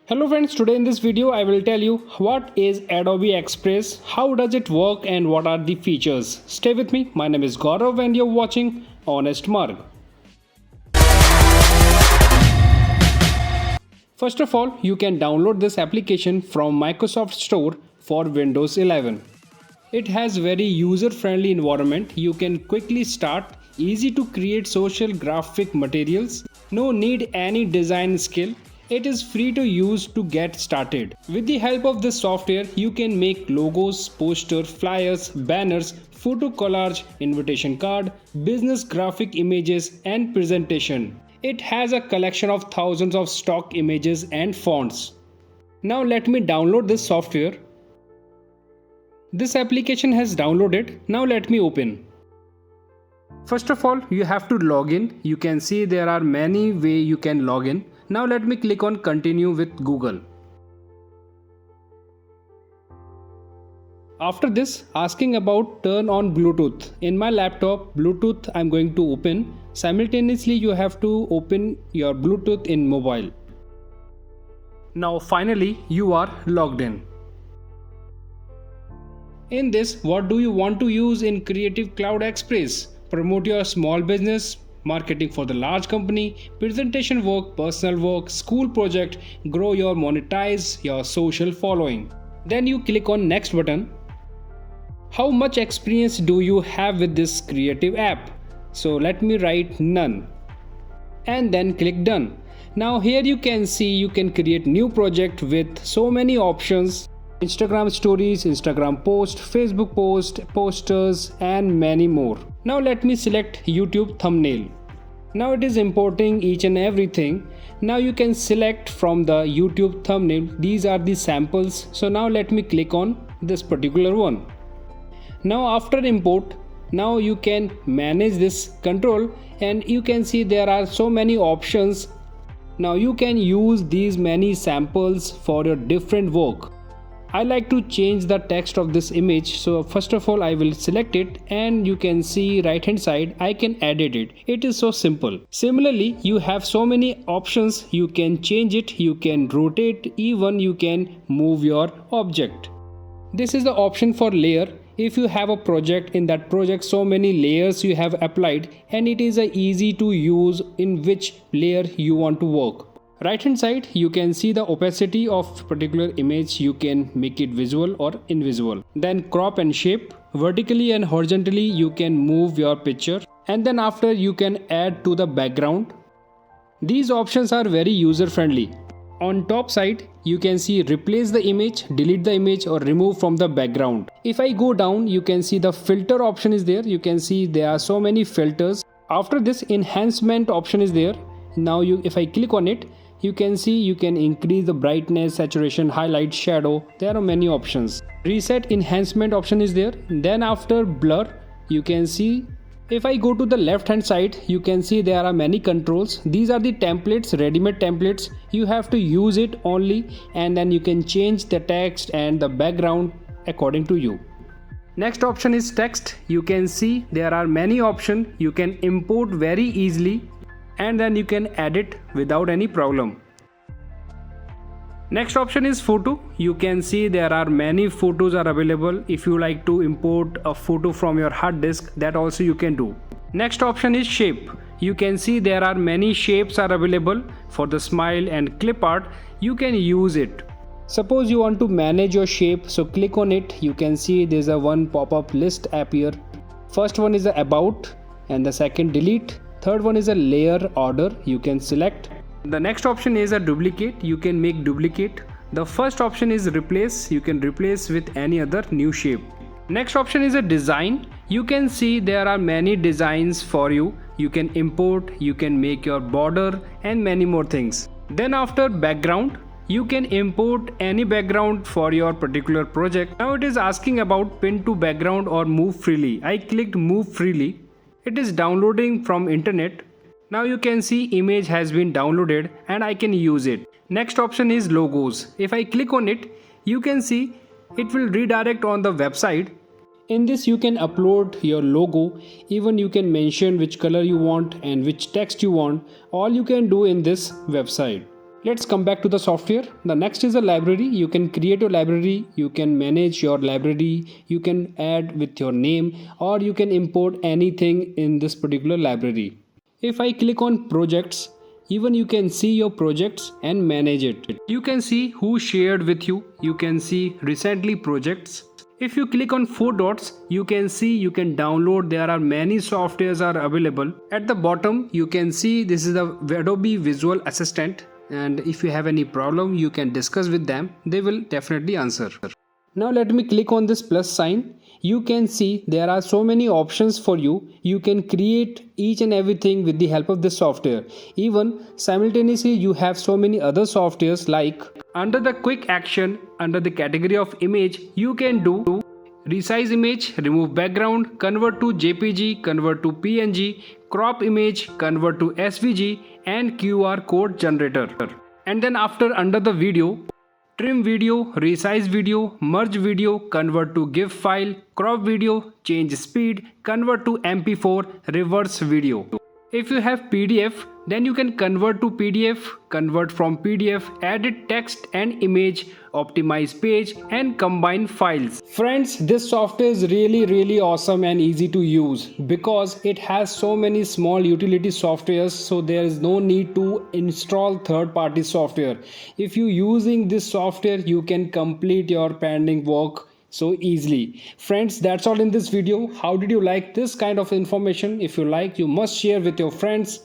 Hello friends, today in this video I will tell you what is Adobe Express, how does it work and what are the features. Stay with me, my name is Gaurav and you're watching Honest Marg. First of all, you can download this application from Microsoft Store for Windows 11. It has very user-friendly environment. You can quickly start, easy to create social graphic materials, no need any design skill. It is free to use to get started. With the help of this software, you can make logos, posters, flyers, banners, photo collage, invitation card, business graphic images and presentation. It has a collection of thousands of stock images and fonts. Now let me download this software. This application has downloaded. Now let me open. First of all, you have to log in. You can see there are many ways you can log in. Now let me click on continue with Google. After this, asking about turn on Bluetooth. In my laptop, Bluetooth I'm going to open. Simultaneously, you have to open your Bluetooth in mobile. Now finally, you are logged in. In this, what do you want to use in Creative Cloud Express? Promote your small business, marketing for the large company, presentation work, personal work, school project, grow your monetize your social following. Then you click on next button. How much experience do you have with this creative app? So let me write none. And then click done. Now here you can see you can create new project with so many options. Instagram stories, Instagram post, Facebook post, posters and many more. Now let me select YouTube thumbnail. Now it is importing each and everything. Now you can select from the YouTube thumbnail. These are the samples. So now let me click on this particular one. Now after import, now you can manage this control and you can see there are so many options. Now you can use these many samples for your different work. I like to change the text of this image, so first of all I will select it and you can see right hand side I can edit it. It is so simple. Similarly, you have so many options. You can change it, you can rotate, even you can move your object. This is the option for layer. If you have a project, in that project so many layers you have applied and it is easy to use in which layer you want to work. Right hand side you can see the opacity of particular image. You can make it visible or invisible. Then crop and shape. Vertically and horizontally you can move your picture and then after you can add to the background. These options are very user friendly. On top side you can see replace the image, delete the image or remove from the background. If I go down you can see the filter option is there. You can see there are so many filters. After this enhancement option is there. Now if I click on it, you can see you can increase the brightness, saturation, highlight, shadow. There are many options. Reset enhancement option is there. Then after blur, you can see if I go to the left hand side, you can see there are many controls. These are the templates, ready-made templates. You have to use it only and then you can change the text and the background according to you. Next option is text. You can see there are many options. You can import very easily and then you can edit without any problem. Next option is photo. You can see there are many photos are available. If you like to import a photo from your hard disk, that also you can do. Next option is shape. You can see there are many shapes are available for the smile and clip art. You can use it. Suppose you want to manage your shape, so click on it. You can see there's a one pop-up list appear. First one is the about and the second delete. Third one is a layer order. You can select. The next option is a duplicate. You can make duplicate. The first option is replace. You can replace with any other new shape. Next option is a design. You can see there are many designs for you. You can import, you can make your border and many more things. Then after background, you can import any background for your particular project. Now it is asking about pin to background or move freely. I clicked move freely. It is downloading from internet. Now you can see image has been downloaded and I can use it. Next option is logos. If I click on it, you can see it will redirect on the website. In this you can upload your logo. Even you can mention which color you want and which text you want. All you can do in this website. Let's come back to the software. The next is a library. You can create a library, you can manage your library, you can add with your name, or you can import anything in this particular library. If I click on projects, even you can see your projects and manage it. You can see who shared with you. You can see recently projects. If you click on four dots, you can see you can download. There are many softwares are available. At the bottom, you can see this is the Adobe Visual Assistant. And if you have any problem, you can discuss with them. They will definitely answer. Now let me click on this plus sign. You can see there are so many options for you. You can create each and everything with the help of this software. Even simultaneously you have so many other softwares like under the quick action, under the category of image, you can do resize image, remove background, convert to JPG, convert to PNG, crop image, convert to SVG and QR code generator. And then after under the video, trim video, resize video, merge video, convert to GIF file, crop video, change speed, convert to MP4, reverse video. If you have PDF, then you can convert to PDF, convert from PDF, edit text and image, optimize page and combine files. Friends, this software is really awesome and easy to use because it has so many small utility softwares, so there is no need to install third-party software. If you using this software, you can complete your pending work so easily. Friends, that's all in this video. How did you like this kind of information? If you like, you must share with your friends.